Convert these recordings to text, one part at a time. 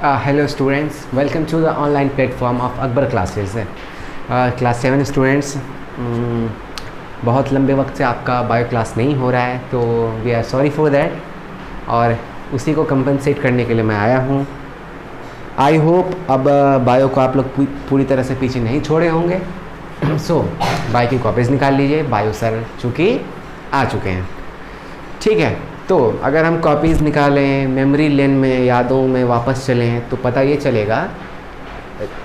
Hello students, welcome to the online platform of Akbar classes. Class 7 students, बहुत लंबे वक्त से आपका बायो क्लास नहीं हो रहा है, तो we are sorry for that, और उसी को कंपनसेट करने के लिए मैं आया हूँ. आई होप अब बायो को आप लोग पूरी तरह से पीछे नहीं छोड़े होंगे. सो बायो की कॉपीज़ निकाल लीजिए, बायो सर चूँकि आ चुके हैं. ठीक है, तो अगर हम कॉपीज़ निकालें, मेमोरी लेन में, यादों में वापस चलें, तो पता ये चलेगा,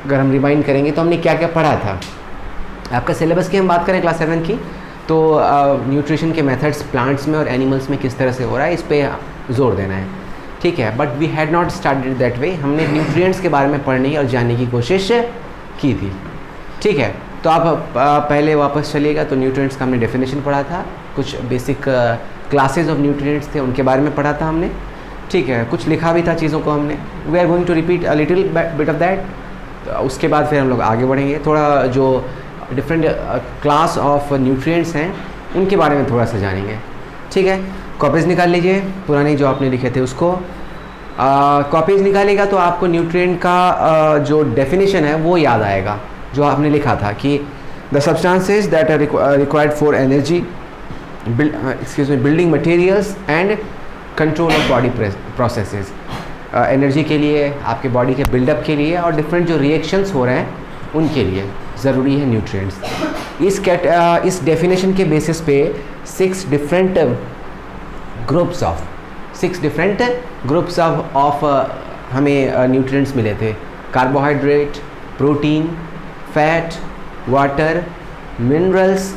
अगर हम रिवाइंड करेंगे तो हमने क्या क्या पढ़ा था. आपका सिलेबस की हम बात करें क्लास 7 की, तो न्यूट्रिशन के मेथड्स प्लांट्स में और एनिमल्स में किस तरह से हो रहा है, इस पे जोर देना है. ठीक है, but we had not started that way. हमने न्यूट्रिएंट्स के बारे में पढ़ने और जानने की कोशिश की थी. ठीक है, तो आप पहले वापस चलिएगा. तो न्यूट्रिएंट्स का हमने डेफिनेशन पढ़ा था, कुछ बेसिक क्लासेस ऑफ न्यूट्रिएंट्स थे, उनके बारे में पढ़ा था हमने. ठीक है, कुछ लिखा भी था चीज़ों को हमने. We are going to repeat a little bit of that. उसके बाद फिर हम लोग आगे बढ़ेंगे. थोड़ा जो डिफरेंट क्लास ऑफ न्यूट्रिएंट्स हैं उनके बारे में थोड़ा सा जानेंगे. ठीक है, कॉपीज़ निकाल लीजिए, पुराने जो आपने लिखे थे उसको. कॉपीज़ निकालेगा तो आपको न्यूट्रिएंट का जो डेफिनेशन है वो याद आएगा, जो आपने लिखा था कि the substances that are required for energy, building materials and control of body processes. Energy के लिए, आपके बॉडी के बिल्डअप के लिए और डिफरेंट जो रिएक्शंस हो रहे हैं उनके लिए ज़रूरी है न्यूट्रिएंट्स. इस डेफिनेशन के बेसिस पे 6 डिफरेंट ग्रुप्स ऑफ हमें न्यूट्रिएंट्स मिले थे. Carbohydrate, protein, fat, water, minerals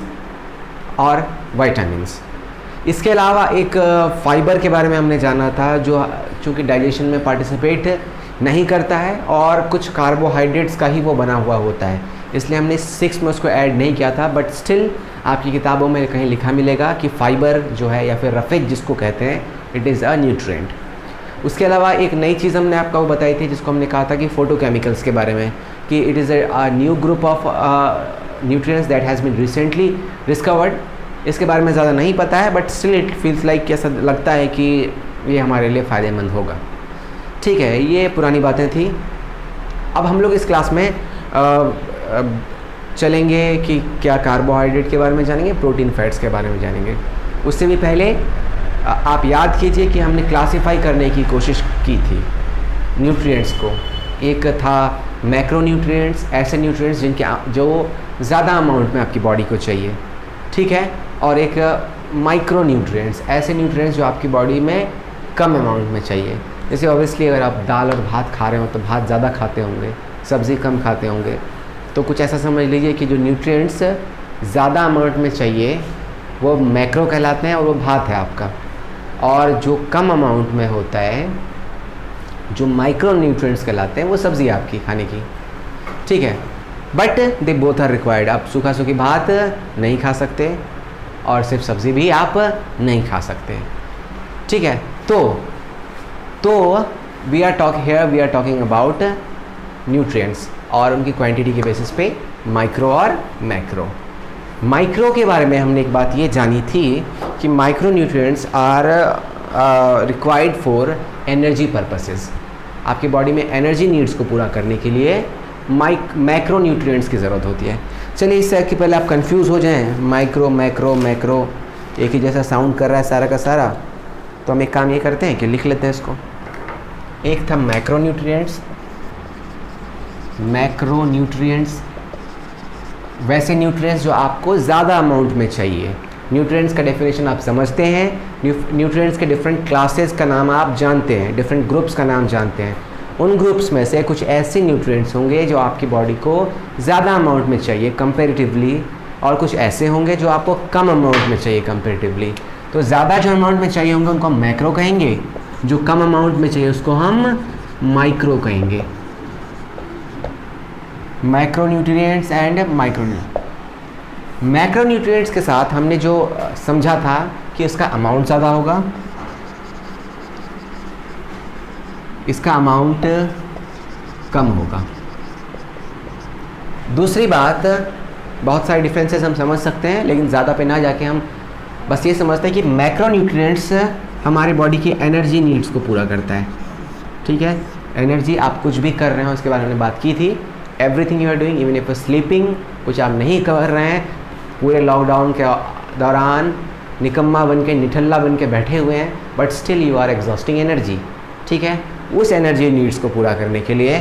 और विटामिन्स. इसके अलावा एक फाइबर के बारे में हमने जाना था, जो चूँकि डाइजेशन में पार्टिसिपेट नहीं करता है और कुछ कार्बोहाइड्रेट्स का ही वो बना हुआ होता है, इसलिए हमने 6 में उसको ऐड नहीं किया था. बट स्टिल आपकी किताबों में कहीं लिखा मिलेगा कि फाइबर जो है, या फिर रफेज जिसको कहते हैं, इट इज़ अ न्यूट्रिएंट. उसके अलावा एक नई चीज़ हमने आपको बताई थी, जिसको हमने कहा था कि फोटोकेमिकल्स के बारे में, कि it is a new group of nutrients that has been recently discovered. इसके बारे में ज़्यादा नहीं पता है, but still it feels like, ऐसा लगता है कि ये हमारे लिए फ़ायदेमंद होगा. ठीक है, ये पुरानी बातें थी. अब हम लोग इस क्लास में चलेंगे कि क्या कार्बोहाइड्रेट के बारे में जानेंगे, प्रोटीन, फैट्स के बारे में जानेंगे. उससे भी पहले आप याद कीजिए कि हमने क्लासिफाई करने की कोशिश की थी न्यूट्रिएंट्स को. एक था मैक्रो न्यूट्रिएंट्स, ऐसे न्यूट्रिएंट्स जो ज़्यादा अमाउंट में आपकी बॉडी को चाहिए. ठीक है, और एक माइक्रो न्यूट्रिएंट्स, ऐसे न्यूट्रिएंट्स जो आपकी बॉडी में कम अमाउंट में चाहिए. जैसे ऑब्वियसली अगर आप दाल और भात खा रहे हो तो भात ज़्यादा खाते होंगे, सब्ज़ी कम खाते होंगे, तो कुछ ऐसा समझ लीजिए कि जो न्यूट्रिएंट्स ज़्यादा अमाउंट में चाहिए वो मैक्रो कहलाते हैं और वो भात है आपका. और जो कम अमाउंट में होता है, जो माइक्रो न्यूट्रिएंट्स कहलाते हैं, वो सब्ज़ी है आपकी खाने की. ठीक है, but they both are required. आप सूखा सूखी भात नहीं खा सकते और सिर्फ सब्ज़ी भी आप नहीं खा सकते. ठीक है, तो we are talking about nutrients और उनकी क्वांटिटी के बेसिस पे माइक्रो और मैक्रो. माइक्रो के बारे में हमने एक बात ये जानी थी कि micro nutrients are required for energy purposes. आपकी बॉडी में एनर्जी नीड्स को पूरा करने के लिए मैक्रो न्यूट्रिएंट्स की ज़रूरत होती है. चलिए, इससे कि पहले आप कंफ्यूज हो जाएं, माइक्रो मैक्रो मैक्रो एक ही जैसा साउंड कर रहा है सारा का सारा, तो हम एक काम ये करते हैं कि लिख लेते हैं इसको. एक था मैक्रो न्यूट्रिएंट्स. मैक्रो न्यूट्रिएंट्स वैसे न्यूट्रिएंट्स जो आपको ज़्यादा अमाउंट में चाहिए. न्यूट्रिएंट्स का डेफिनेशन आप समझते हैं, न्यूट्रिएंट्स के डिफरेंट क्लासेस का नाम आप जानते हैं, डिफरेंट ग्रुप्स का नाम जानते हैं. उन ग्रुप्स में से कुछ ऐसे न्यूट्रिएंट्स होंगे जो आपकी बॉडी को ज़्यादा अमाउंट में चाहिए कंपैरेटिवली, और कुछ ऐसे होंगे जो आपको कम अमाउंट में चाहिए कंपैरेटिवली. तो ज़्यादा जो अमाउंट में चाहिए होंगे उनको हम मैक्रो कहेंगे, जो कम अमाउंट में चाहिए उसको हम माइक्रो कहेंगे. Macro nutrients and macro nutrients के साथ हमने जो समझा था कि इसका अमाउंट ज़्यादा होगा, इसका अमाउंट कम होगा. दूसरी बात, बहुत सारे डिफरेंसेस हम समझ सकते हैं, लेकिन ज़्यादा पे ना जाके हम बस ये समझते हैं कि मैक्रो न्यूट्रिएंट्स हमारे बॉडी की एनर्जी नीड्स को पूरा करता है, ठीक है। एनर्जी, आप कुछ भी कर रहे हो उसके बारे में बात की थी। Everything you are doing, even if sleeping, कुछ आप नहीं कर रहे हैं, पूरे लॉकडाउन के दौरान निकम्मा बन के, निठल्ला बन के बैठे हुए हैं, but still you are exhausting energy, ठीक है। उस एनर्जी नीड्स को पूरा करने के लिए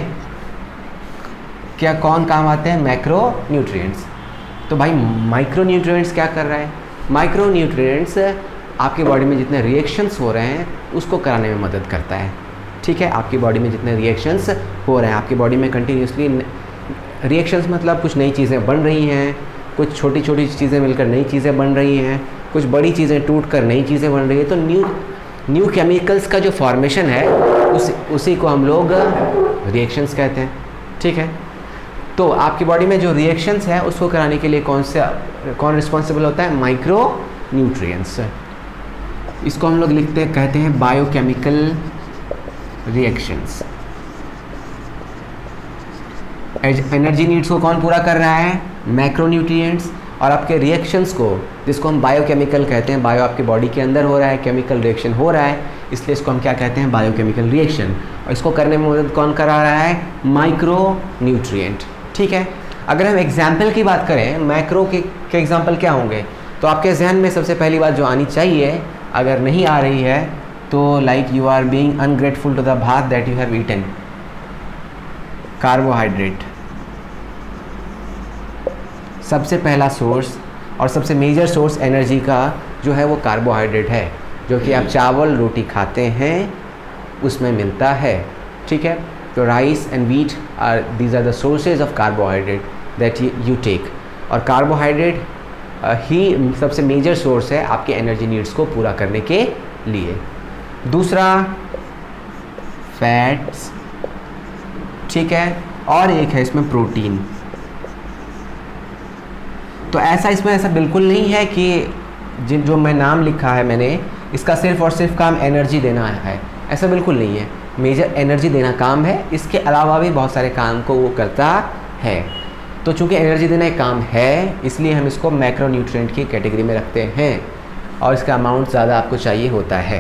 क्या कौन काम आते हैं? Macro nutrients. तो भाई माइक्रो न्यूट्रिएंट्स क्या कर रहा है? माइक्रो न्यूट्रिएंट्स आपकी बॉडी में जितने रिएक्शंस हो रहे हैं उसको कराने में मदद करता है, ठीक है। आपकी बॉडी में जितने रिएक्शंस हो रहे हैं, आपकी बॉडी में कंटिन्यूसली रिएक्शंस मतलब कुछ नई चीज़ें बन रही हैं, कुछ छोटी छोटी चीज़ें मिलकर नई चीज़ें बन रही हैं, कुछ बड़ी चीज़ें टूट कर नई चीज़ें बन रही है। तो न्यू केमिकल्स का जो फॉर्मेशन है उसी को हम लोग रिएक्शंस कहते हैं, ठीक है। तो आपकी बॉडी में जो रिएक्शंस है उसको कराने के लिए कौन रिस्पॉन्सिबल होता है? Micro nutrients. इसको हम लोग कहते हैं बायोकेमिकल रिएक्शंस। एनर्जी नीड्स को कौन पूरा कर रहा है? Macro nutrients. और आपके रिएक्शंस को, जिसको हम बायोकेमिकल कहते हैं, बायो आपकी बॉडी के अंदर हो रहा है, केमिकल रिएक्शन हो रहा है, इसलिए इसको हम क्या कहते हैं? Biochemical reaction. और इसको करने में मदद कौन करा रहा है? माइक्रो न्यूट्रिएंट, ठीक है। अगर हम एग्जाम्पल की बात करें, मैक्रो के एग्जाम्पल क्या होंगे? तो आपके जहन में सबसे पहली बात जो आनी चाहिए, अगर नहीं आ रही है तो like you are being ungrateful to the bhat that you have eaten. Carbohydrate सबसे पहला सोर्स और सबसे मेजर सोर्स एनर्जी का जो है वो कार्बोहाइड्रेट है, जो कि आप चावल रोटी खाते हैं उसमें मिलता है, ठीक है। तो rice and wheat these are the sources of carbohydrate that you take. और कार्बोहाइड्रेट ही सबसे मेजर सोर्स है आपके एनर्जी नीड्स को पूरा करने के लिए। दूसरा फैट्स, ठीक है। और एक है इसमें प्रोटीन। तो इसमें ऐसा बिल्कुल नहीं है कि जो मैं नाम लिखा है मैंने, इसका सिर्फ और सिर्फ काम एनर्जी देना है, ऐसा बिल्कुल नहीं है। मेजर एनर्जी देना काम है, इसके अलावा भी बहुत सारे काम को वो करता है। तो चूँकि एनर्जी देना एक काम है, इसलिए हम इसको मैक्रो न्यूट्रिएंट की कैटेगरी में रखते हैं और इसका अमाउंट ज़्यादा आपको चाहिए होता है।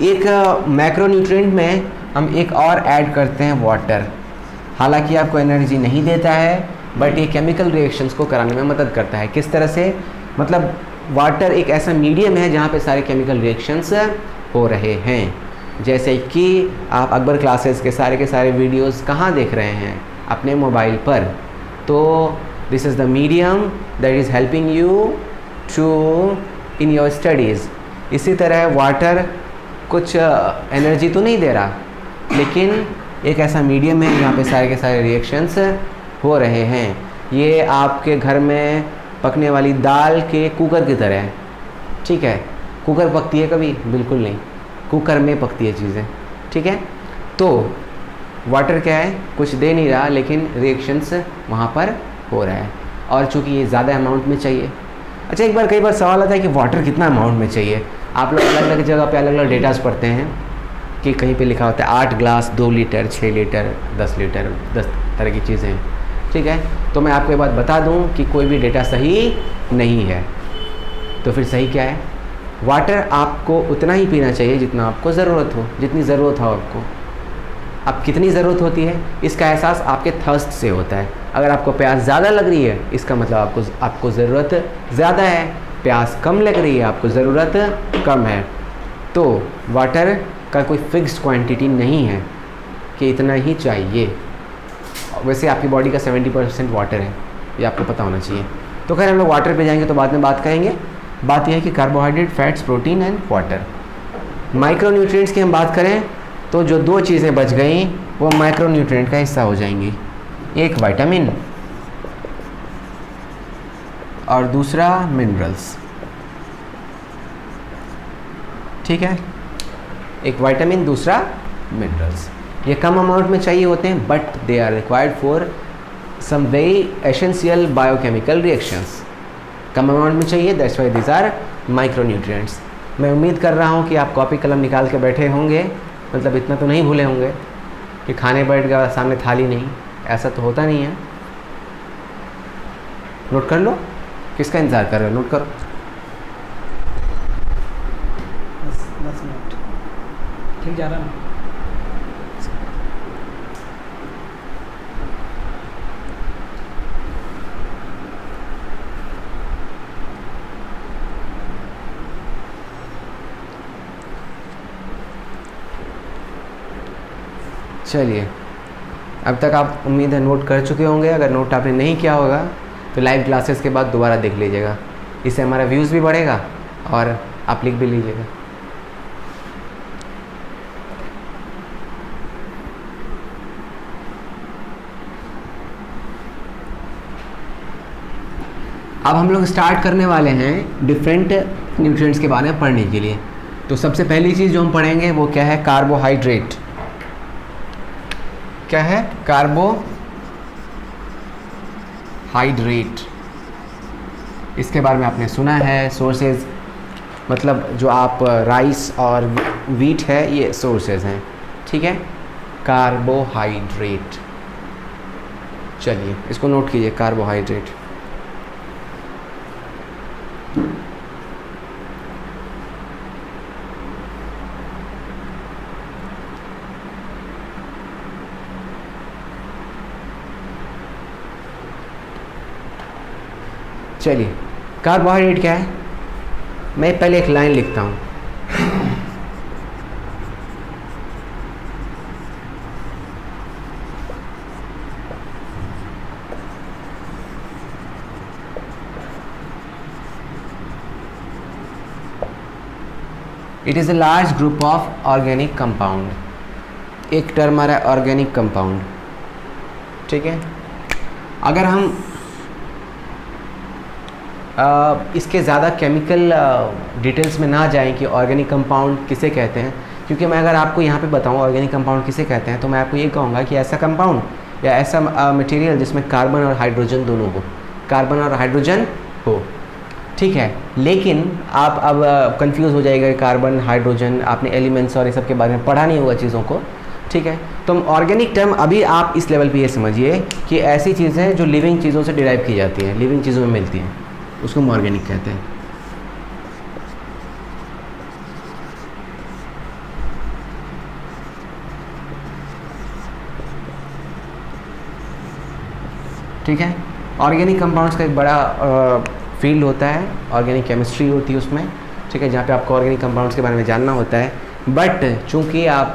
एक मैक्रो न्यूट्रिएंट में हम एक और ऐड करते हैं वाटर। हालांकि आपको एनर्जी नहीं देता है, बट ये केमिकल रिएक्शंस को कराने में मदद करता है। किस तरह से? मतलब वाटर एक ऐसा मीडियम है जहाँ पे सारे केमिकल रिएक्शंस हो रहे हैं। जैसे कि आप अकबर क्लासेस के सारे वीडियोस कहाँ देख रहे हैं? अपने मोबाइल पर। तो this is the medium that is helping you to in your studies. इसी तरह वाटर कुछ एनर्जी तो नहीं दे रहा, लेकिन एक ऐसा मीडियम है जहाँ पे सारे के सारे रिएक्शंस हो रहे हैं। ये आपके घर में पकने वाली दाल के कुकर की तरह है, ठीक है। कुकर पकती है कभी? बिल्कुल नहीं, कुकर में पकती है चीज़ें, ठीक है। तो वाटर क्या है? कुछ दे नहीं रहा, लेकिन रिएक्शंस वहाँ पर हो रहा है, और चूँकि ये ज़्यादा अमाउंट में चाहिए। अच्छा, कई बार सवाल आता है कि वाटर कितना अमाउंट में चाहिए। आप लोग अलग अलग जगह पे अलग अलग डेटास पढ़ते हैं कि कहीं पे लिखा होता है 8 ग्लास 2 लीटर 6 लीटर 10 लीटर 10 तरह की चीज़ें, ठीक है। तो मैं आपको ये बात बता दूं कि कोई भी डेटा सही नहीं है। तो फिर सही क्या है? वाटर आपको उतना ही पीना चाहिए जितना आपको ज़रूरत हो, जितनी ज़रूरत हो आपको। अब कितनी ज़रूरत होती है इसका एहसास आपके थर्स्ट से होता है। अगर आपको प्यास ज़्यादा लग रही है, इसका मतलब आपको ज़रूरत ज़्यादा है। प्यास कम लग रही है, आपको ज़रूरत कम है। तो वाटर का कोई फिक्स्ड क्वांटिटी नहीं है कि इतना ही चाहिए। वैसे आपकी बॉडी का 70% वाटर है, ये आपको पता होना चाहिए। तो खैर हम लोग वाटर पे जाएंगे तो बाद में बात करेंगे। बात यह है कि carbohydrate, fats, protein and water. Micro nutrients की हम बात करें तो जो 2 चीज़ें बच गई वो माइक्रो न्यूट्रिएंट का हिस्सा हो जाएंगी। एक विटामिन और दूसरा मिनरल्स, ठीक है। एक विटामिन, दूसरा मिनरल्स। ये कम अमाउंट में चाहिए होते हैं, but they are required for some very essential biochemical reactions. कम अमाउंट में चाहिए, that's why these are micro nutrients. मैं उम्मीद कर रहा हूँ कि आप कॉपी कलम निकाल के बैठे होंगे, मतलब इतना तो नहीं भूले होंगे कि खाने बैठ गया सामने थाली नहीं, ऐसा तो होता नहीं है। नोट कर लो, किसका इंतज़ार कर रहे हो? नोट करो। 10 मिनट ठीक जा रहा ना। चलिए, अब तक आप उम्मीद है नोट कर चुके होंगे। अगर नोट आपने नहीं किया होगा तो लाइव क्लासेस के बाद दोबारा देख लीजिएगा, इससे हमारा व्यूज़ भी बढ़ेगा और आप लिख भी लीजिएगा। अब हम लोग स्टार्ट करने वाले हैं डिफरेंट न्यूट्रिएंट्स के बारे में पढ़ने के लिए। तो सबसे पहली चीज़ जो हम पढ़ेंगे वो क्या है? कार्बोहाइड्रेट। क्या है? कार्बोहाइड्रेट। इसके बारे में आपने सुना है, सोर्सेज मतलब जो आप राइस और वीट है ये सोर्सेज हैं, ठीक है? कार्बोहाइड्रेट। चलिए इसको नोट कीजिए, कार्बोहाइड्रेट। चलिए, कार्बोहाइड्रेट क्या है? मैं पहले एक लाइन लिखता हूँ। It is a large group of organic compound. एक टर्म आ रहा है ऑर्गेनिक कंपाउंड, ठीक है? अगर हम इसके ज़्यादा केमिकल डिटेल्स में ना जाएं कि ऑर्गेनिक कंपाउंड किसे कहते हैं, क्योंकि मैं अगर आपको यहाँ पे बताऊँ ऑर्गेनिक कंपाउंड किसे कहते हैं तो मैं आपको ये कहूँगा कि ऐसा कंपाउंड या ऐसा मटेरियल जिसमें कार्बन और हाइड्रोजन दोनों हो, कार्बन और हाइड्रोजन हो, ठीक है? लेकिन आप अब कंफ्यूज हो जाएगा, कार्बन हाइड्रोजन आपने एलिमेंट्स और ये सब के बारे में पढ़ा नहीं होगा चीज़ों को, ठीक है? तो ऑर्गेनिक टर्म अभी आप इस लेवल पे ये समझिए कि ऐसी चीज़ें जो लिविंग चीज़ों से डिराइव की जाती हैं, लिविंग चीज़ों में मिलती हैं, उसको हम ऑर्गेनिक कहते हैं। ठीक है? ऑर्गेनिक कंपाउंड्स का एक बड़ा फील्ड होता है, ऑर्गेनिक केमिस्ट्री होती है उसमें, ठीक है? जहाँ पे आपको ऑर्गेनिक कंपाउंड्स के बारे में जानना होता है। बट चूँकि आप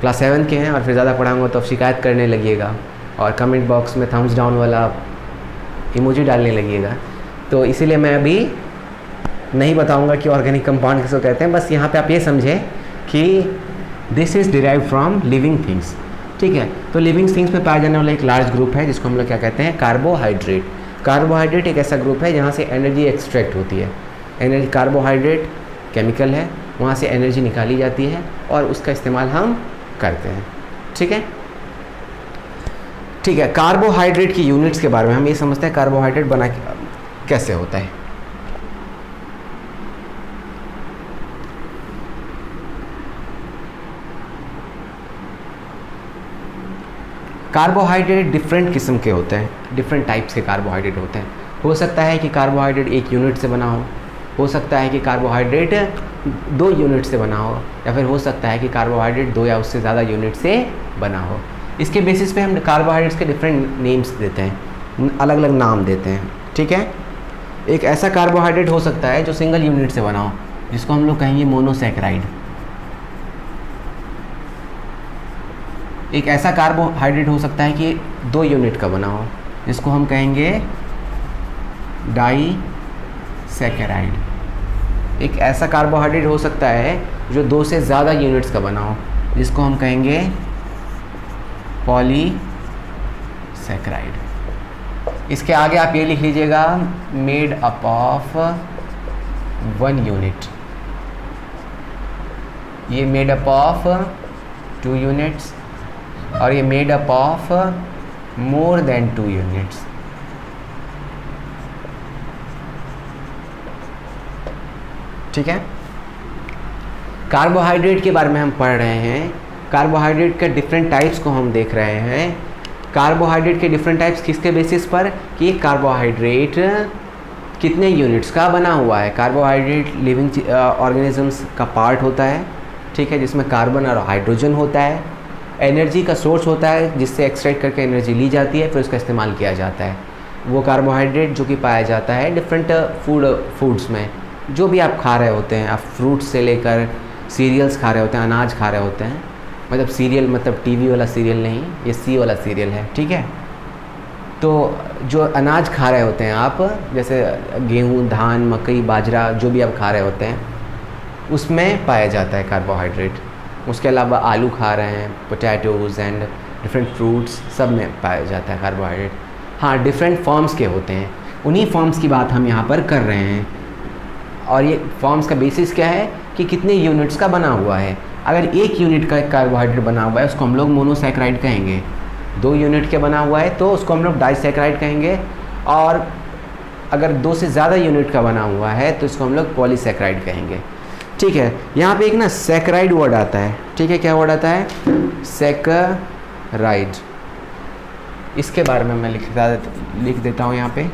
क्लास 7 के हैं और फिर ज़्यादा पढ़ाऊँगा तो आप शिकायत करने लगिएगा और कमेंट बॉक्स में थम्स डाउन वाला इमोजी डालने लगिएगा, तो इसीलिए मैं अभी नहीं बताऊंगा कि ऑर्गेनिक कंपाउंड किसको कहते हैं। बस यहाँ पे आप ये समझें कि this is derive from living things, ठीक है? तो लिविंग थिंग्स में पाया जाने वाला एक लार्ज ग्रुप है जिसको हम लोग क्या कहते हैं? कार्बोहाइड्रेट। कार्बोहाइड्रेट एक ऐसा ग्रुप है जहाँ से एनर्जी एक्सट्रैक्ट होती है। एनर्जी, कार्बोहाइड्रेट केमिकल है, वहाँ से एनर्जी निकाली जाती है और उसका इस्तेमाल हम करते हैं, ठीक है? ठीक है, कार्बोहाइड्रेट की यूनिट्स के बारे में हम ये समझते हैं कार्बोहाइड्रेट बना कैसे होता है। कार्बोहाइड्रेट डिफरेंट किस्म के होते हैं, डिफरेंट टाइप्स के कार्बोहाइड्रेट होते हैं। हो सकता है कि कार्बोहाइड्रेट एक यूनिट से बना हो सकता है कि कार्बोहाइड्रेट 2 यूनिट से बना हो, या फिर हो सकता है कि कार्बोहाइड्रेट 2 या उससे ज़्यादा यूनिट से बना हो। इसके बेसिस पे हम कार्बोहाइड्रेट्स के डिफरेंट नेम्स देते हैं, अलग अलग नाम देते हैं, ठीक है? एक ऐसा कार्बोहाइड्रेट हो सकता है जो सिंगल यूनिट से बना हो, जिसको हम लोग कहेंगे मोनोसैकेराइड। एक ऐसा कार्बोहाइड्रेट हो सकता है कि 2 यूनिट का बना हो, जिसको हम कहेंगे डाईसैकेराइड। एक ऐसा कार्बोहाइड्रेट हो सकता है जो 2 से ज़्यादा यूनिट्स का बना हो, जिसको हम कहेंगे पॉलीसैकेराइड। इसके आगे आप ये लिख लीजिएगा, मेड अप ऑफ 1 यूनिट। ये मेड अप ऑफ 2 यूनिट्स और ये made up of more than 2 units. ठीक है? कार्बोहाइड्रेट के बारे में हम पढ़ रहे हैं, कार्बोहाइड्रेट के डिफरेंट टाइप्स को हम देख रहे हैं। कार्बोहाइड्रेट के डिफरेंट टाइप्स किसके बेसिस पर? कि कार्बोहाइड्रेट कितने यूनिट्स का बना हुआ है। कार्बोहाइड्रेट लिविंग ऑर्गेनिजम्स का पार्ट होता है, ठीक है, जिसमें कार्बन और हाइड्रोजन होता है। एनर्जी का सोर्स होता है जिससे एक्सट्रैक्ट करके एनर्जी ली जाती है, फिर उसका इस्तेमाल किया जाता है। वो कार्बोहाइड्रेट जो कि पाया जाता है डिफरेंट फूड्स में, जो भी आप खा रहे होते हैं, आप फ्रूट्स से लेकर सीरियल्स खा रहे होते हैं, अनाज खा रहे होते हैं, मतलब सीरियल मतलब टीवी वाला सीरियल नहीं, ये सी वाला सीरियल है, ठीक है। तो जो अनाज खा रहे होते हैं आप, जैसे गेहूँ, धान, मकई, बाजरा, जो भी आप खा रहे होते हैं उसमें पाया जाता है कार्बोहाइड्रेट। उसके अलावा आलू खा रहे हैं, पोटैटोज़ एंड डिफरेंट फ्रूट्स, सब में पाया जाता है कार्बोहाइड्रेट। हाँ, डिफरेंट फॉर्म्स के होते हैं, उन्हीं फॉर्म्स की बात हम यहाँ पर कर रहे हैं। और ये फॉर्म्स का बेसिस क्या है कि कितने यूनिट्स का बना हुआ है। अगर 1 यूनिट का कार्बोहाइड्रेट बना हुआ है उसको हम लोग मोनोसैकेराइड कहेंगे। 2 यूनिट के बना हुआ है तो उसको हम लोग डाइसैकेराइड कहेंगे। और अगर 2 से ज़्यादा यूनिट का बना हुआ है तो इसको हम लोग पॉलीसैकेराइड कहेंगे, ठीक है। यहाँ पे एक ना सैकेराइड वर्ड आता है, ठीक है। क्या वर्ड आता है? सैकेराइड। इसके बारे में मैं लिख देता हूँ यहाँ पे।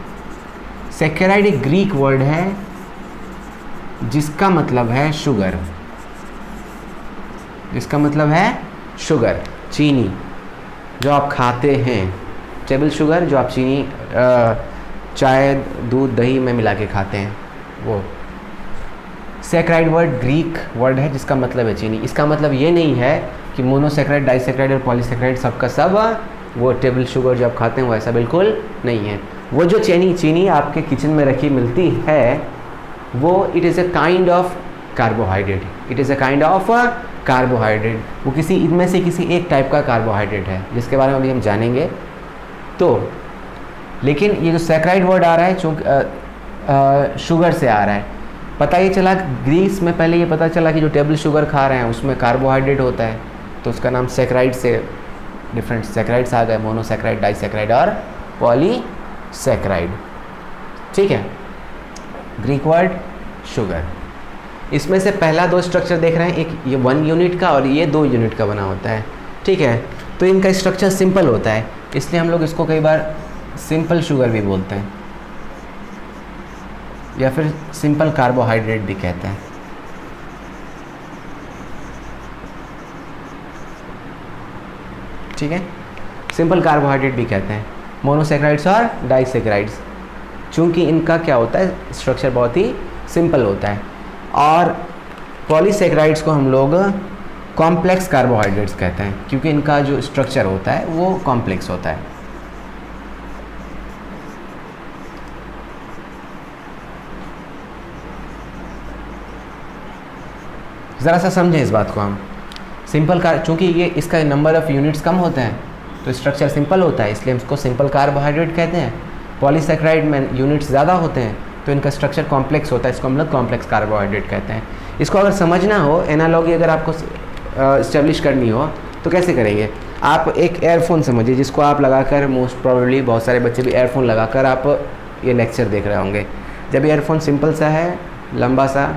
सैकेराइड एक ग्रीक वर्ड है जिसका मतलब है शुगर, जिसका मतलब है शुगर, चीनी जो आप खाते हैं, टेबल शुगर जो आप चीनी चाय, दूध, दही में मिला के खाते हैं, वो सैकेराइड वर्ड ग्रीक वर्ड है जिसका मतलब है चीनी। इसका मतलब ये नहीं है कि मोनोसैकेराइड, डाइसैकेराइड और पॉलीसैकेराइड सबका सब वो टेबल शुगर जो आप खाते हैं वो ऐसा बिल्कुल नहीं है। वो जो चीनी आपके किचन में रखी मिलती है वो it is a kind of carbohydrate, it is a kind of carbohydrate. वो किसी इनमें से किसी एक टाइप का कार्बोहाइड्रेट है जिसके बारे में अभी हम जानेंगे। तो लेकिन ये जो सैकेराइड वर्ड आ रहा है चूँकि शुगर से आ रहा है, पता ये चला ग्रीस में पहले ये पता चला कि जो टेबल शुगर खा रहे हैं उसमें कार्बोहाइड्रेट होता है, तो उसका नाम सैकेराइड से डिफरेंट सैकेराइड्स आ गए, मोनोसैकेराइड, डाइसैकेराइड और पॉलीसैकेराइड, ठीक है। Greek word sugar. इसमें से पहला 2 स्ट्रक्चर देख रहे हैं, एक ये 1 यूनिट का और ये 2 यूनिट का बना होता है, ठीक है। तो इनका स्ट्रक्चर सिंपल होता है, इसलिए हम लोग इसको कई बार सिंपल शुगर भी बोलते हैं या फिर सिंपल कार्बोहाइड्रेट भी कहते हैं, ठीक है। सिंपल कार्बोहाइड्रेट भी कहते हैं, मोनोसैकेराइड्स और डाइसैकेराइड्स, चूँकि इनका क्या होता है स्ट्रक्चर बहुत ही सिंपल होता है। और पॉलीसैकेराइड्स को हम लोग कॉम्प्लेक्स कार्बोहाइड्रेट्स कहते हैं क्योंकि इनका जो स्ट्रक्चर होता है वो कॉम्प्लेक्स होता है। ज़रा सा समझें इस बात को हम। सिंपल चूँकि ये इसका नंबर ऑफ़ यूनिट्स कम होते हैं तो स्ट्रक्चर सिंपल होता है, इसलिए हम इसको सिंपल कार्बोहाइड्रेट कहते हैं। पॉलीसैकेराइड में यूनिट्स ज़्यादा होते हैं तो इनका स्ट्रक्चर कॉम्प्लेक्स होता है, इसको हम लोग कॉम्प्लेक्स कार्बोहाइड्रेट कहते हैं। इसको अगर समझना हो, एनालॉजी अगर आपको इस्टेब्लिश करनी हो तो कैसे करेंगे? आप एक एयरफोन समझिए जिसको आप लगाकर, मोस्ट प्रोबेबली बहुत सारे बच्चे भी एयरफोन लगाकर आप ये लेक्चर देख रहे होंगे। जब एयरफोन सिंपल सा है, लंबा सा,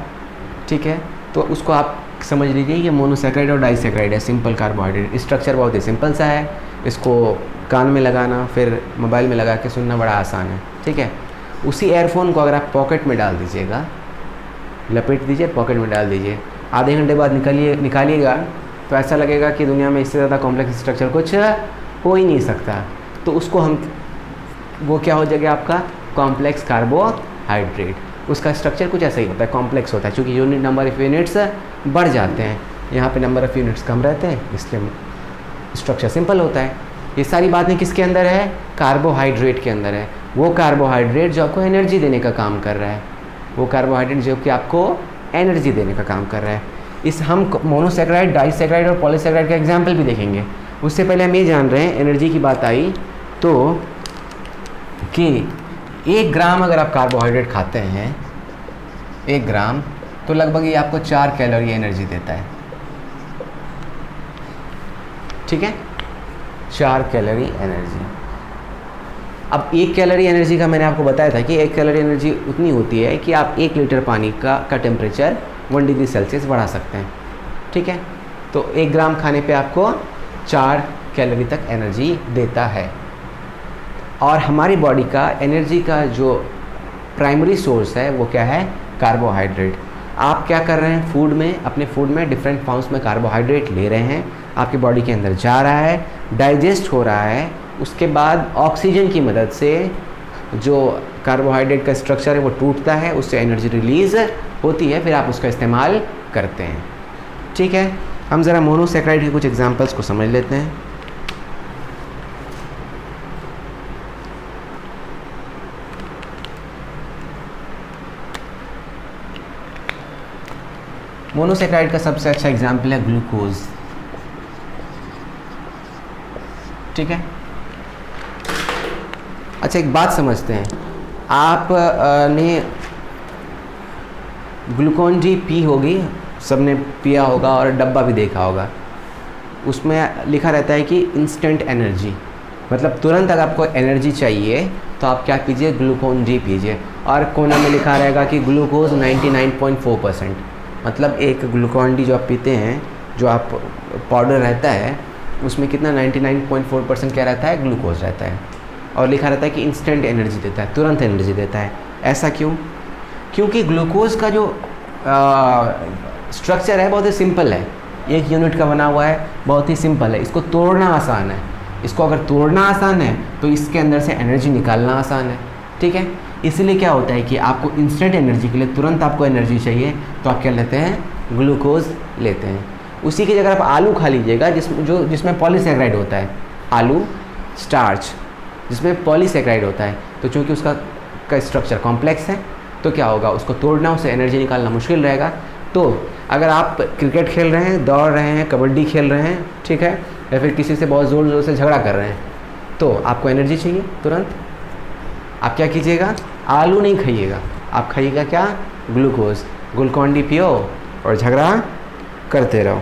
ठीक है, तो उसको आप समझ लीजिए ये मोनोसैकेराइड और डाइसैकेराइड है, सिंपल कार्बोहाइड्रेट। स्ट्रक्चर बहुत ही सिंपल सा है, इसको कान में लगाना फिर मोबाइल में लगा के सुनना बड़ा आसान है, ठीक है। उसी एयरफोन को अगर आप पॉकेट में डाल दीजिएगा, लपेट दीजिए, पॉकेट में डाल दीजिए, आधे घंटे बाद निकालिएगा तो ऐसा लगेगा कि दुनिया में इससे ज़्यादा कॉम्प्लेक्स स्ट्रक्चर कुछ हो ही नहीं सकता। तो उसको हम, वो क्या हो जाएगा आपका कॉम्प्लेक्स कार्बोहाइड्रेट। उसका स्ट्रक्चर कुछ ऐसा ही होता है, कॉम्प्लेक्स होता है, क्योंकि यूनिट नंबर ऑफ़ यूनिट्स बढ़ जाते हैं, यहाँ पे नंबर ऑफ़ यूनिट्स कम रहते हैं, इसलिए स्ट्रक्चर सिंपल होता है। ये सारी बातें किसके अंदर है? कार्बोहाइड्रेट के अंदर है। वो कार्बोहाइड्रेट जो आपको एनर्जी देने का काम कर रहा है, वो कार्बोहाइड्रेट जो कि आपको एनर्जी देने का काम कर रहा है। इस हम मोनोसैकेराइड, डाइसैकेराइड और पॉलीसैकेराइड का एग्जाम्पल भी देखेंगे। उससे पहले हम ये जान रहे हैं, एनर्जी की बात आई तो कि 1 ग्राम अगर आप कार्बोहाइड्रेट खाते हैं, 1 ग्राम, तो लगभग ये आपको 4 कैलोरी एनर्जी देता है, ठीक है, 4 कैलोरी एनर्जी। अब 1 कैलोरी एनर्जी का मैंने आपको बताया था कि 1 कैलोरी एनर्जी उतनी होती है कि आप 1 लीटर पानी का टेम्परेचर 1 डिग्री सेल्सियस बढ़ा सकते हैं, ठीक है। तो 1 ग्राम खाने पे आपको 4 कैलोरी तक एनर्जी देता है। और हमारी बॉडी का एनर्जी का जो प्राइमरी सोर्स है वो क्या है, कार्बोहाइड्रेट। आप क्या कर रहे हैं, फूड में, अपने फूड में डिफरेंट फॉर्म्स में कार्बोहाइड्रेट ले रहे हैं, आपकी बॉडी के अंदर जा रहा है, डाइजेस्ट हो रहा है, उसके बाद ऑक्सीजन की मदद से जो कार्बोहाइड्रेट का स्ट्रक्चर है वो टूटता है, उससे एनर्जी रिलीज़ होती है, फिर आप उसका इस्तेमाल करते हैं। ठीक है, हम ज़रा मोनोसैकेराइड के कुछ एग्जांपल्स को समझ लेते हैं। मोनोसैकेराइड का सबसे अच्छा एग्जांपल है ग्लूकोज। ठीक है, अच्छा एक बात समझते हैं, आप ने ग्लूकोन डी पी होगी, सबने पिया होगा और डब्बा भी देखा होगा, उसमें लिखा रहता है कि इंस्टेंट एनर्जी, मतलब तुरंत अगर आपको एनर्जी चाहिए तो आप क्या पीजिए, ग्लूकोन डी पीजिए। और कोना में लिखा रहेगा कि ग्लूकोज 99.4%, मतलब एक ग्लूकोन डी जो आप पीते हैं, जो आप पाउडर रहता है उसमें कितना 99.4% क्या रहता है, ग्लूकोज रहता है, और लिखा रहता है कि इंस्टेंट एनर्जी देता है, तुरंत एनर्जी देता है। ऐसा क्यों? क्योंकि ग्लूकोज का जो स्ट्रक्चर है बहुत ही सिंपल है, एक यूनिट का बना हुआ है, बहुत ही सिंपल है, इसको तोड़ना आसान है। इसको अगर तोड़ना आसान है तो इसके अंदर से एनर्जी निकालना आसान है। ठीक है, इसलिए क्या होता है कि आपको इंस्टेंट एनर्जी के लिए, तुरंत आपको एनर्जी चाहिए तो आप क्या लेते हैं, ग्लूकोज लेते हैं। उसी की जगह आप आलू खा लीजिएगा जिसमें पॉलीसैकेराइड होता है, आलू स्टार्च जिसमें पॉलीसैकेराइड होता है, तो चूँकि उसका स्ट्रक्चर कॉम्प्लेक्स है तो क्या होगा, उसको तोड़ना, उससे एनर्जी निकालना मुश्किल रहेगा। तो अगर आप क्रिकेट खेल रहे हैं, दौड़ रहे हैं, कबड्डी खेल रहे हैं, ठीक है, या फिर किसी से बहुत ज़ोर ज़ोर से झगड़ा कर रहे हैं, तो आपको एनर्जी चाहिए तुरंत, आप क्या कीजिएगा, आलू नहीं खाइएगा, आप खाइएगा क्या, ग्लूकोज, ग्लूकोन डी पियो और झगड़ा करते रहो।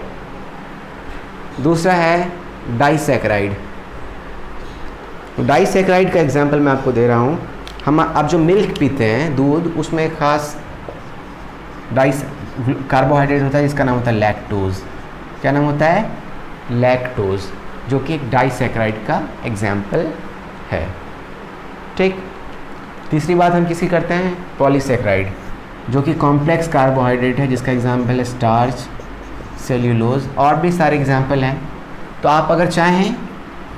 दूसरा है डाइसैकेराइड। डाइसैकेराइड का एग्जांपल मैं आपको दे रहा हूँ। हम आप जो मिल्क पीते हैं, दूध, उसमें एक खास कार्बोहाइड्रेट होता है जिसका नाम होता है लैक्टोज। क्या नाम होता है, लैक्टोज, जो कि एक डाइसैकेराइड का एग्जाम्पल है। ठीक, तीसरी बात हम किसकी करते हैं, पॉलीसैकेराइड, जो कि कॉम्प्लेक्स कार्बोहाइड्रेट है, जिसका एग्जाम्पल है स्टार्च, सेल्यूलोज, और भी सारे एग्जाम्पल हैं। तो आप अगर चाहें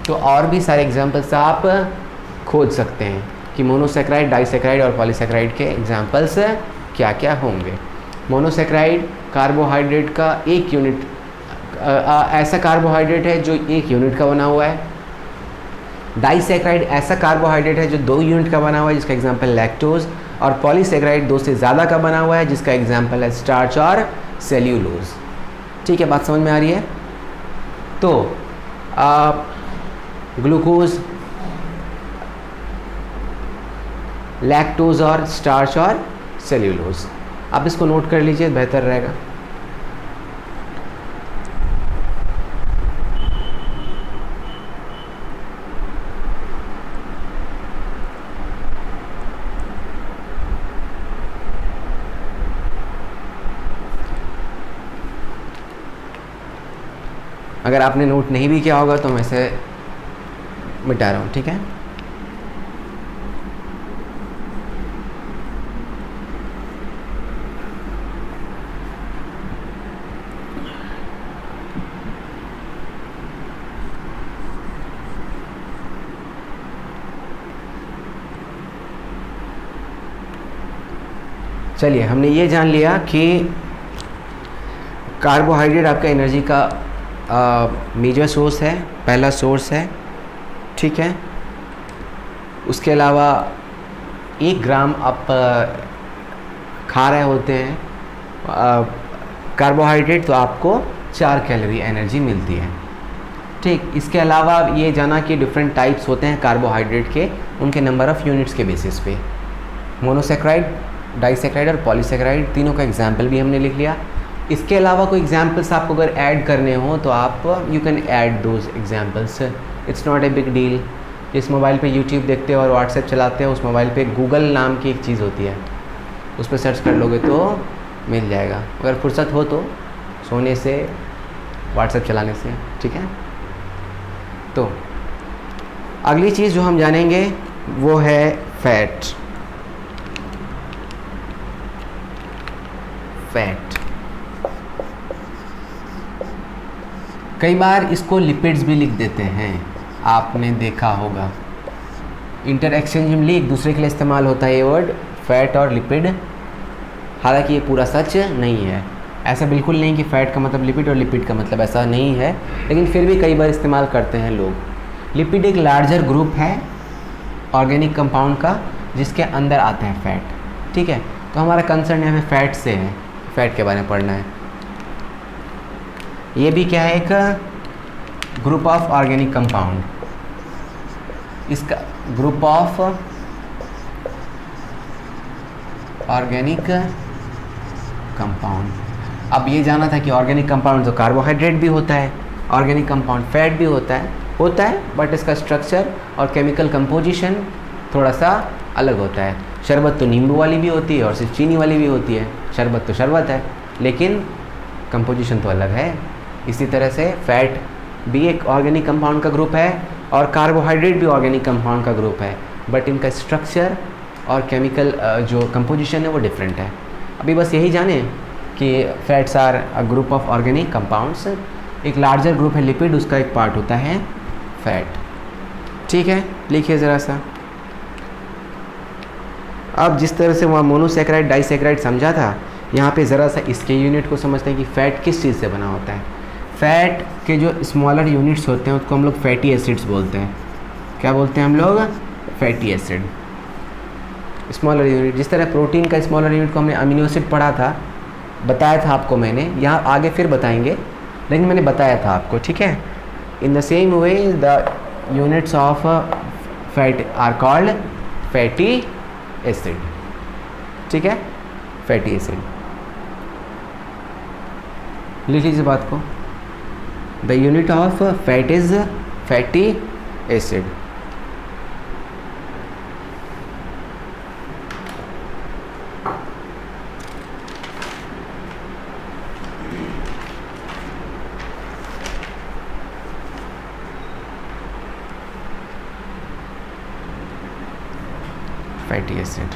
तो और भी सारे एग्जाम्पल्स आप खोज सकते हैं कि मोनोसैकेराइड, डाइसैकेराइड और पॉलीसैकेराइड के एग्जाम्पल्स क्या क्या होंगे। मोनोसैकेराइड कार्बोहाइड्रेट का एक यूनिट, ऐसा कार्बोहाइड्रेट है जो एक यूनिट का बना हुआ है। डाइसैकेराइड ऐसा कार्बोहाइड्रेट है जो 2 यूनिट का बना हुआ है, जिसका एग्जाम्पल लैक्टोज। और पॉलीसैकेराइड 2 से ज़्यादा का बना हुआ है, जिसका एग्जाम्पल है स्टार्च और सेल्यूलोज। ठीक है, बात समझ में आ रही है? तो ग्लूकोज, लैक्टोज और स्टार्च और सेल्यूलोज, आप इसको नोट कर लीजिए, बेहतर रहेगा। अगर आपने नोट नहीं भी किया होगा तो मैं इसे मिटा रहा हूँ। ठीक है, चलिए हमने ये जान लिया कि कार्बोहाइड्रेट आपका एनर्जी का मेजर सोर्स है, पहला सोर्स है। ठीक है, उसके अलावा 1 ग्राम आप खा रहे होते हैं कार्बोहाइड्रेट तो आपको 4 कैलोरी एनर्जी मिलती है। ठीक, इसके अलावा ये जाना कि डिफरेंट टाइप्स होते हैं कार्बोहाइड्रेट के, उनके नंबर ऑफ़ यूनिट्स के बेसिस पे। मोनोसैकेराइड, डाइसैकेराइड और पॉलीसैकेराइड, तीनों का एग्जाम्पल भी हमने लिख लिया। इसके अलावा कोई एग्जाम्पल्स आपको अगर ऐड करने हो तो आप you can add those examples, it's not a big deal. जिस मोबाइल पे यूट्यूब देखते हो और व्हाट्सएप चलाते हो, उस मोबाइल पे गूगल नाम की एक चीज़ होती है, उस पर सर्च कर लोगे तो मिल जाएगा, अगर फुर्सत हो तो, सोने से, व्हाट्सएप चलाने से। ठीक है, तो अगली चीज़ जो हम जानेंगे वो है फैट। फैट। कई बार इसको लिपिड्स भी लिख देते हैं, आपने देखा होगा। इंटरएक्सचेंजली एक दूसरे के लिए इस्तेमाल होता है ये वर्ड फैट और लिपिड। हालांकि ये पूरा सच नहीं है, ऐसा बिल्कुल नहीं कि फ़ैट का मतलब लिपिड और लिपिड का मतलब ऐसा नहीं है, लेकिन फिर भी कई बार इस्तेमाल करते हैं लोग। लिपिड एक लार्जर ग्रुप है ऑर्गेनिक कंपाउंड का जिसके अंदर आते हैं फ़ैट। ठीक है, तो हमारा कंसर्न यहाँ पे फ़ैट से है, फ़ैट के बारे में पढ़ना है। ये भी क्या है, एक ग्रुप ऑफ ऑर्गेनिक कंपाउंड। इसका ग्रुप ऑफ ऑर्गेनिक कंपाउंड। अब ये जाना था कि ऑर्गेनिक कंपाउंड तो कार्बोहाइड्रेट भी होता है, ऑर्गेनिक कंपाउंड फैट भी होता है, बट इसका स्ट्रक्चर और केमिकल कंपोजिशन थोड़ा सा अलग होता है। शरबत तो नींबू वाली भी होती है और सिर्फ चीनी वाली भी होती है। शरबत तो शरबत है, लेकिन कंपोजिशन तो अलग है। इसी तरह से फैट भी एक ऑर्गेनिक कंपाउंड का ग्रुप है और कार्बोहाइड्रेट भी ऑर्गेनिक कंपाउंड का ग्रुप है, बट इनका स्ट्रक्चर और केमिकल जो कंपोजिशन है वो डिफरेंट है। अभी बस यही जाने कि fats are a group of organic compounds. एक लार्जर ग्रुप है लिपिड, उसका एक पार्ट होता है फैट। ठीक है, लिखिए ज़रा सा। अब जिस तरह से वहाँ मोनोसैकेराइड डाइसैकेराइड समझा था, यहाँ पे ज़रा सा इसके यूनिट को समझते हैं कि फ़ैट किस चीज़ से बना होता है। फ़ैट के जो स्मॉलर यूनिट्स होते हैं उसको हम लोग फैटी एसिड्स बोलते हैं। क्या बोलते हैं हम लोग? Fatty acid. स्मॉलर यूनिट, जिस तरह प्रोटीन का स्मॉलर यूनिट को हमने अमीनो एसिड पढ़ा था, बताया था आपको मैंने, यहाँ आगे फिर बताएंगे, लेकिन मैंने बताया था आपको। ठीक है, in the same way the units of fat are called fatty acid. ठीक है, फैटी एसिड। लिख लीजिए बात को। The unit of fat is fatty acid. Fatty acid.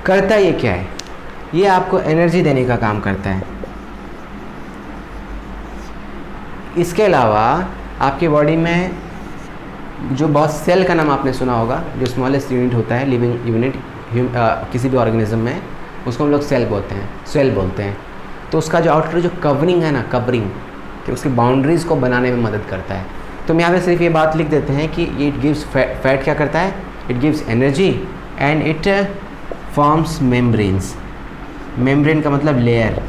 करता ये क्या है? ये आपको एनर्जी देने का काम करता है। इसके अलावा आपके बॉडी में जो बहुत सेल का नाम आपने सुना होगा, जो स्मॉलेस्ट यूनिट होता है, लिविंग यूनिट किसी भी ऑर्गेनिज्म में, उसको हम लोग सेल बोलते हैं। तो उसका जो आउटर जो कवरिंग है ना, कवरिंग, कि उसकी बाउंड्रीज़ को बनाने में मदद करता है। तो हम यहाँ पे सिर्फ ये बात लिख देते हैं कि ये इट गिव्स फैट क्या करता है? It gives energy and it forms membranes. Membrane का मतलब लेयर।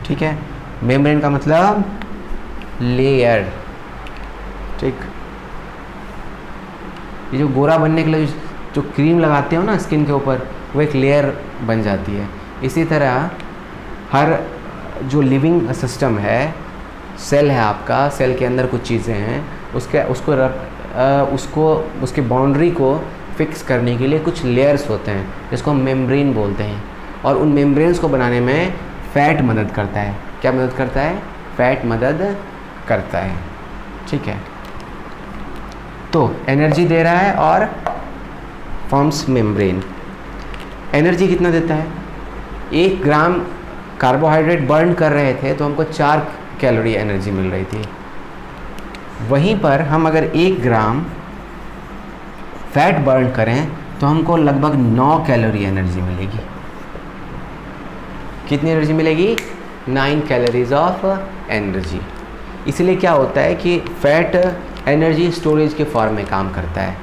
ठीक है, मेम्ब्रेन का मतलब लेयर। ठीक, ये जो गोरा बनने के लिए जो क्रीम लगाते हो ना स्किन के ऊपर, वो एक लेयर बन जाती है। इसी तरह हर जो लिविंग सिस्टम है, सेल है आपका, सेल के अंदर कुछ चीज़ें हैं, उसके बाउंड्री को फिक्स करने के लिए कुछ लेयर्स होते हैं जिसको हम मेम्ब्रेन बोलते हैं। और उन मेम्ब्रेन्स को बनाने में फ़ैट मदद करता है। क्या मदद करता है? फ़ैट मदद करता है। ठीक है, तो एनर्जी दे रहा है और फॉर्म्स मेम्ब्रेन। एनर्जी कितना देता है? 1 ग्राम कार्बोहाइड्रेट बर्न कर रहे थे तो हमको 4 कैलोरी एनर्जी मिल रही थी। वहीं पर हम अगर 1 ग्राम फैट बर्न करें तो हमको लगभग 9 कैलोरी एनर्जी मिलेगी। कितनी एनर्जी मिलेगी? 9 कैलोरीज ऑफ एनर्जी। इसलिए क्या होता है कि फैट एनर्जी स्टोरेज के फॉर्म में काम करता है।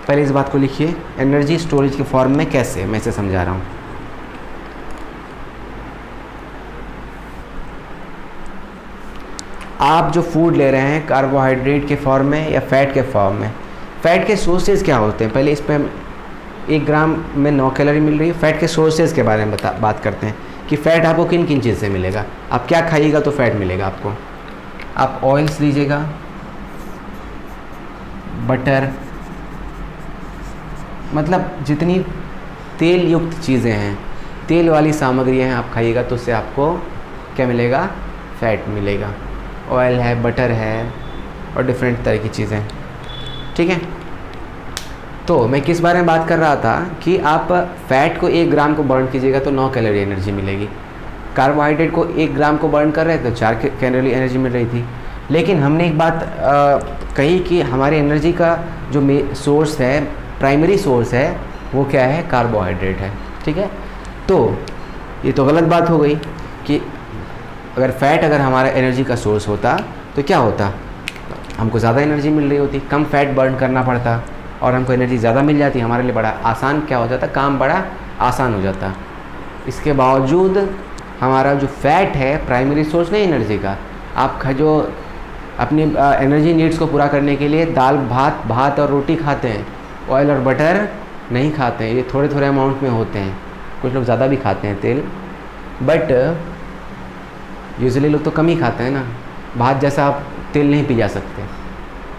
पहले इस बात को लिखिए, एनर्जी स्टोरेज के फॉर्म में कैसे, मैं इसे समझा रहा हूँ। आप जो फूड ले रहे हैं कार्बोहाइड्रेट के फॉर्म में या फैट के फॉर्म में, फ़ैट के सोर्सेज क्या होते हैं? पहले इस पर हम 1 ग्राम में 9 कैलोरी मिल रही है। फ़ैट के सोर्सेज के बारे में बात करते हैं कि फ़ैट आपको किन किन चीज़ से मिलेगा। आप क्या खाइएगा तो फ़ैट मिलेगा आपको। आप ऑयल्स लीजिएगा, बटर, मतलब जितनी तेल युक्त चीज़ें हैं, तेल वाली सामग्रियाँ हैं, आप खाइएगा तो उससे आपको क्या मिलेगा? फैट मिलेगा, ऑयल है, बटर है और डिफरेंट तरह की चीज़ें। ठीक है, तो मैं किस बारे में बात कर रहा था कि आप फैट को 1 ग्राम को बर्न कीजिएगा तो 9 कैलोरी एनर्जी मिलेगी, कार्बोहाइड्रेट को 1 ग्राम को बर्न कर रहे थे तो 4 कैलोरी एनर्जी मिल रही थी। लेकिन हमने एक बात कही कि हमारी एनर्जी का जो सोर्स है, प्राइमरी सोर्स है, वो क्या है, कार्बोहाइड्रेट है। ठीक है, तो ये तो गलत बात हो गई कि अगर हमारा एनर्जी का सोर्स होता तो क्या होता, हमको ज़्यादा एनर्जी मिल रही होती, कम फैट बर्न करना पड़ता और हमको एनर्जी ज़्यादा मिल जाती, हमारे लिए बड़ा आसान क्या हो जाता, काम बड़ा आसान हो जाता। इसके बावजूद हमारा जो फैट है प्राइमरी सोर्स नहीं एनर्जी का, आप जो अपनी एनर्जी नीड्स को पूरा करने के लिए दाल भात और रोटी खाते हैं, ऑयल और बटर नहीं खाते हैं, ये थोड़े थोड़े अमाउंट में होते हैं, कुछ लोग ज़्यादा भी खाते हैं तेल, बट यूजुअली लोग तो कम ही खाते हैं ना, भात जैसा आप तेल नहीं पी जा सकते।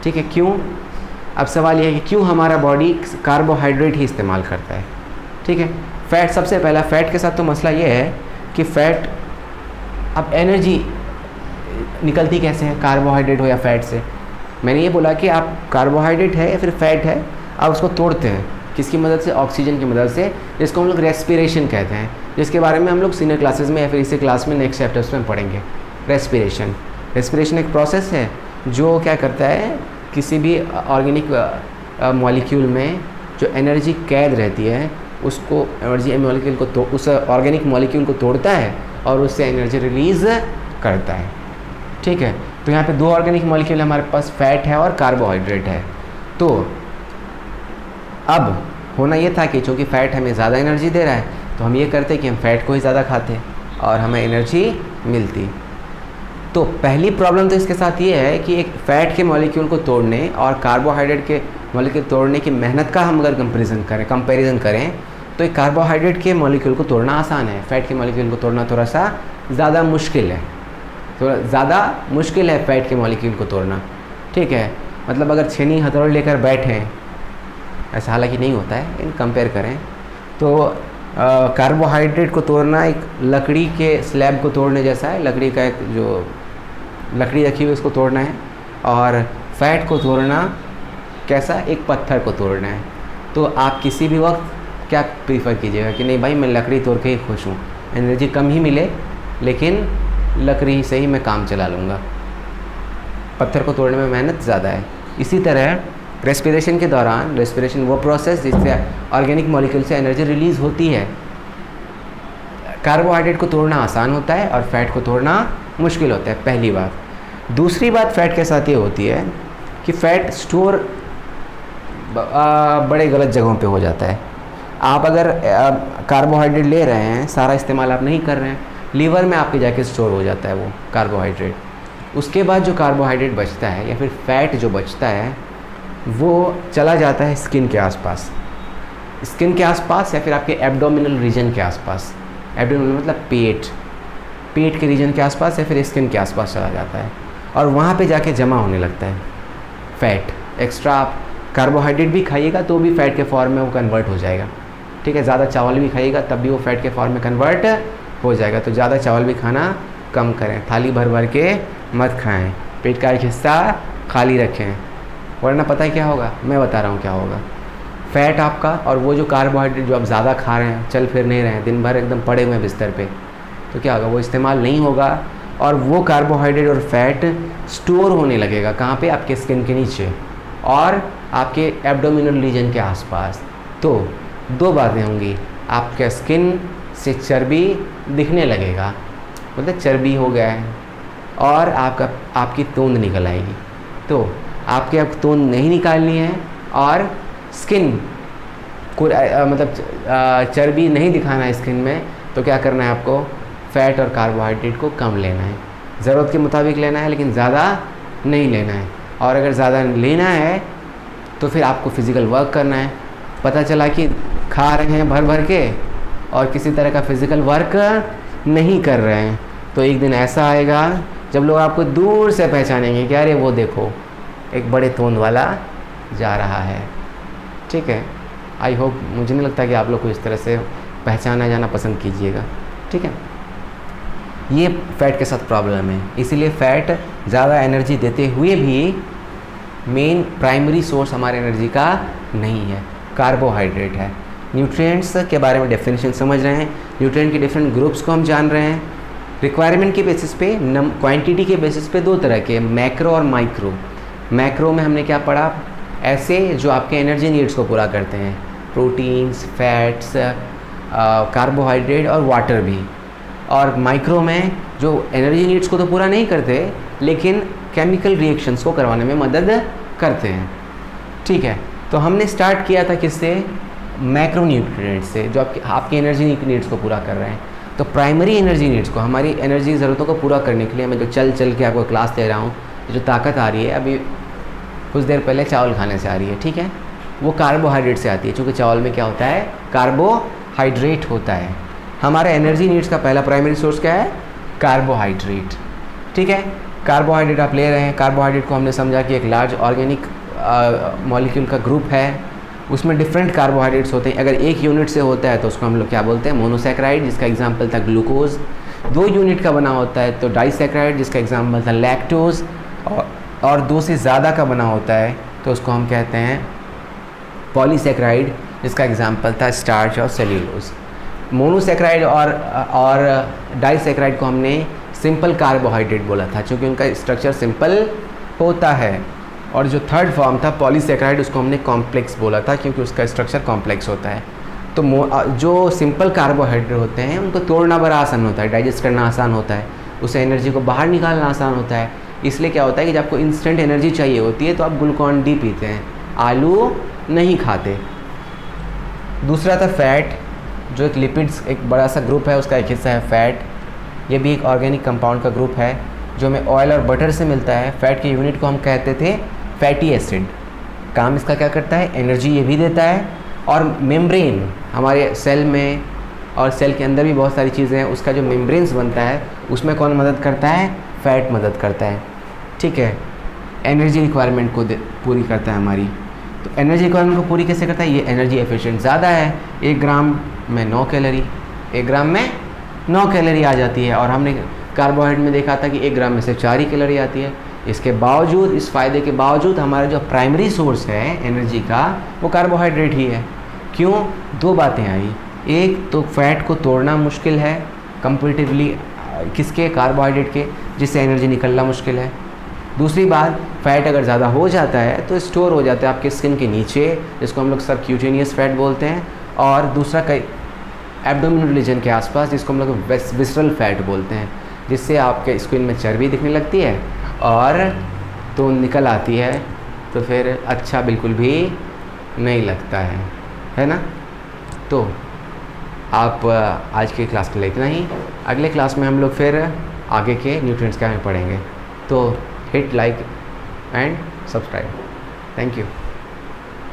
ठीक है, क्यों? अब सवाल यह है कि क्यों हमारा बॉडी कार्बोहाइड्रेट ही इस्तेमाल करता है। ठीक है, फैट, सबसे पहला फैट के साथ तो मसला ये है कि फैट, अब एनर्जी निकलती कैसे है, कार्बोहाइड्रेट हो या फैट से। मैंने ये बोला कि आप कार्बोहाइड्रेट है या फिर फैट है, आप उसको तोड़ते हैं किसकी मदद से, ऑक्सीजन की मदद से, जिसको हम लोग रेस्पिरेशन कहते हैं, जिसके बारे में हम लोग सीनियर क्लासेस में या फिर इसी क्लास में नेक्स्ट चैप्टर्स में पढ़ेंगे। रेस्पिरेशन एक प्रोसेस है जो क्या करता है, किसी भी ऑर्गेनिक मॉलिक्यूल में जो एनर्जी कैद रहती है उसको, एनर्जी मॉलिक्यूल को उस ऑर्गेनिक मॉलिक्यूल को तोड़ता है और उससे एनर्जी रिलीज़ करता है। ठीक है, तो यहाँ पे 2 ऑर्गेनिक मॉलिक्यूल हमारे पास, फैट है और कार्बोहाइड्रेट है। तो अब होना ये था कि चूँकि फ़ैट हमें ज़्यादा एनर्जी दे रहा है तो हम ये करते कि हम फ़ैट को ही ज़्यादा खाते और हमें एनर्जी मिलती। तो पहली प्रॉब्लम तो इसके साथ ये है कि एक फ़ैट के मॉलिक्यूल को तोड़ने और कार्बोहाइड्रेट के मॉलिक्यूल तोड़ने की मेहनत का हम अगर कंपैरिजन करें तो एक कार्बोहाइड्रेट के मॉलिक्यूल को तोड़ना आसान है, फ़ैट के मॉलिक्यूल को तोड़ना थोड़ा सा ज़्यादा मुश्किल है, फ़ैट के मॉलिक्यूल को तोड़ना। ठीक है, मतलब अगर छेनी हथौड़ी लेकर बैठें, ऐसा हालांकि नहीं होता है, इन कंपेयर करें तो कार्बोहाइड्रेट को तोड़ना एक लकड़ी के स्लैब को तोड़ने जैसा है, लकड़ी का एक जो लकड़ी रखी हुई उसको तोड़ना है, और फैट को तोड़ना कैसा, एक पत्थर को तोड़ना है। तो आप किसी भी वक्त क्या प्रीफर कीजिएगा कि नहीं भाई मैं लकड़ी तोड़ के ही खुश हूँ, एनर्जी कम ही मिले लेकिन लकड़ी से ही मैं काम चला लूँगा, पत्थर को तोड़ने में मेहनत ज़्यादा है। इसी तरह रेस्पिरेशन के दौरान, रेस्पिरेशन वो प्रोसेस जिससे ऑर्गेनिक मॉलिक्यूल से एनर्जी रिलीज़ होती है, कार्बोहाइड्रेट को तोड़ना आसान होता है और फैट को तोड़ना मुश्किल होता है, पहली बात। दूसरी बात फैट के साथ ये होती है कि फ़ैट स्टोर बड़े गलत जगहों पे हो जाता है। आप अगर कार्बोहाइड्रेट ले रहे हैं, सारा इस्तेमाल आप नहीं कर रहे हैं, लीवर में आपके जाके स्टोर हो जाता है वो कार्बोहाइड्रेट। उसके बाद जो कार्बोहाइड्रेट बचता है या फिर फैट जो बचता है वो चला जाता है स्किन के आसपास, या फिर आपके एब्डोमिनल रीजन के आसपास। एब्डोमिनल मतलब पेट के रीजन के आसपास या फिर स्किन के आसपास चला जाता है और वहाँ पे जाके जमा होने लगता है फैट। एक्स्ट्रा आप कार्बोहाइड्रेट भी खाइएगा तो भी फैट के फॉर्म में वो कन्वर्ट हो जाएगा। ठीक है, ज़्यादा चावल भी खाइएगा तब भी वो फैट के फॉर्म में कन्वर्ट हो जाएगा। तो ज़्यादा चावल भी खाना कम करें, थाली भर भर के मत खाएं, पेट का एक हिस्सा खाली रखें, वरना पता है क्या होगा, मैं बता रहा हूँ क्या होगा। फैट आपका और वो जो कार्बोहाइड्रेट जो आप ज़्यादा खा रहे हैं, चल फिर नहीं रहे हैं, दिन भर एकदम पड़े हुए हैं बिस्तर पे, तो क्या होगा, वो इस्तेमाल नहीं होगा और वो कार्बोहाइड्रेट और फैट स्टोर होने लगेगा। कहाँ पे? आपके स्किन के नीचे और आपके एब्डोमिनल रीजन के आसपास। तो 2 बातें होंगी, आपके स्किन से चर्बी दिखने लगेगा, मतलब चर्बी हो गया है, और आपकी तोंद निकल आएगी। तो आपके अब तोंद नहीं निकालनी है और स्किन को मतलब चर्बी नहीं दिखाना है स्किन में, तो क्या करना है आपको, फैट और कार्बोहाइड्रेट को कम लेना है, ज़रूरत के मुताबिक लेना है, लेकिन ज़्यादा नहीं लेना है। और अगर ज़्यादा लेना है तो फिर आपको फिज़िकल वर्क करना है। पता चला कि खा रहे हैं भर भर के और किसी तरह का फिज़िकल वर्क नहीं कर रहे हैं, तो एक दिन ऐसा आएगा जब लोग आपको दूर से पहचानेंगे कि अरे वो देखो एक बड़े तोंद वाला जा रहा है। ठीक है, आई होप, मुझे नहीं लगता कि आप लोग को इस तरह से पहचाना जाना पसंद कीजिएगा। ठीक है, ये फैट के साथ प्रॉब्लम है। इसीलिए फ़ैट ज़्यादा एनर्जी देते हुए भी मेन प्राइमरी सोर्स हमारे एनर्जी का नहीं है, कार्बोहाइड्रेट है। न्यूट्रिएंट्स के बारे में डेफिनेशन समझ रहे हैं, न्यूट्रिएंट के डिफरेंट ग्रुप्स को हम जान रहे हैं। रिक्वायरमेंट के बेसिस पे, क्वांटिटी के बेसिस पे दो तरह के, मैक्रो और माइक्रो। मैक्रो में हमने क्या पढ़ा, ऐसे जो आपके एनर्जी नीड्स को पूरा करते हैं, प्रोटीन्स, फैट्स, कार्बोहाइड्रेट और वाटर भी। और माइक्रो में जो एनर्जी नीड्स को तो पूरा नहीं करते लेकिन केमिकल रिएक्शंस को करवाने में मदद करते हैं। ठीक है, तो हमने स्टार्ट किया था किससे, मैक्रो न्यूट्रिएंट्स से, जो आपकी एनर्जी नीड्स को पूरा कर रहे हैं। तो प्राइमरी एनर्जी नीड्स को, हमारी एनर्जी ज़रूरतों को पूरा करने के लिए मैं जो चल के आपको क्लास दे रहा हूँ, जो ताकत आ रही है अभी कुछ देर पहले चावल खाने से आ रही है, ठीक है, वो कार्बोहाइड्रेट से आती है, क्योंकि चावल में क्या होता है, कार्बोहाइड्रेट होता है। हमारे एनर्जी नीड्स का पहला प्राइमरी सोर्स क्या है, कार्बोहाइड्रेट। ठीक है, कार्बोहाइड्रेट आप ले रहे हैं, कार्बोहाइड्रेट को हमने समझा कि एक लार्ज ऑर्गेनिक मॉलिक्यूल का ग्रुप है, उसमें डिफरेंट कार्बोहाइड्रेट्स होते हैं। अगर एक यूनिट से होता है तो उसको हम लोग क्या बोलते हैं, मोनोसैकेराइड, जिसका एग्जांपल था ग्लूकोज। 2 यूनिट का बना होता है तो डाइसैकेराइड, जिसका एग्जांपल था लैक्टोज। और 2 से ज़्यादा का बना होता है तो उसको हम कहते हैं पॉलीसैकेराइड, जिसका एग्जांपल था स्टार्च और सेल्यूलोज। मोनोसैकेराइड और डाइसैकेराइड को हमने सिंपल कार्बोहाइड्रेट बोला था, क्योंकि उनका स्ट्रक्चर सिंपल होता है। और जो थर्ड फॉर्म था पॉलीसैकेराइड, उसको हमने कॉम्प्लेक्स बोला था, क्योंकि उसका स्ट्रक्चर कॉम्प्लेक्स होता है। तो जो सिंपल कार्बोहाइड्रेट होते हैं उनको तोड़ना बड़ा आसान होता है, डाइजेस्ट करना आसान होता है, उससे एनर्जी को बाहर निकालना आसान होता है। इसलिए क्या होता है कि जब आपको इंस्टेंट एनर्जी चाहिए होती है तो आप ग्लूकॉन डी पीते हैं, आलू नहीं खाते। दूसरा था फैट, जो एक लिपिड्स एक बड़ा सा ग्रुप है, उसका एक हिस्सा है फैट। ये भी एक ऑर्गेनिक कंपाउंड का ग्रुप है जो हमें ऑयल और बटर से मिलता है। फैट के यूनिट को हम कहते थे फैटी एसिड। काम इसका क्या करता है, एनर्जी ये भी देता है। और मेम्ब्रेन, हमारे सेल में और सेल के अंदर भी बहुत सारी चीज़ें हैं, उसका जो मेम्ब्रेन्स बनता है उसमें कौन मदद करता है, फैट मदद करता है। ठीक है, एनर्जी रिक्वायरमेंट को पूरी करता है हमारी। तो एनर्जी रिक्वायरमेंट को पूरी कैसे करता है, ये एनर्जी एफिशिएंट ज़्यादा है। 1 ग्राम में 9 कैलोरी, 1 ग्राम में 9 कैलोरी आ जाती है। और हमने कार्बोहाइड्रेट में देखा था कि 1 ग्राम में सिर्फ 4 ही कैलोरी आती है। इसके बावजूद, इस फ़ायदे के बावजूद, हमारा जो प्राइमरी सोर्स है एनर्जी का वो कार्बोहाइड्रेट ही है। क्यों, 2 बातें आई। एक तो फैट को तोड़ना मुश्किल है कंपैरेटिवली किसके, कार्बोहाइड्रेट के, जिससे एनर्जी निकलना मुश्किल है। दूसरी बात, फैट अगर ज़्यादा हो जाता है तो स्टोर हो जाता है आपके स्किन के नीचे, जिसको हम लोग सबक्यूटेनियस फैट बोलते हैं। और दूसरा कई एब्डोमिनल रीजन के आसपास, जिसको हम लोग विसरल फैट बोलते हैं, जिससे आपके स्किन में चर्बी दिखने लगती है और तो निकल आती है, तो फिर अच्छा बिल्कुल भी नहीं लगता है ना। तो आप आज की क्लास के लिए इतना ही। अगले क्लास में हम लोग फिर आगे के न्यूट्रिएंट्स क्या में पढ़ेंगे। तो hit like and subscribe. Thank you.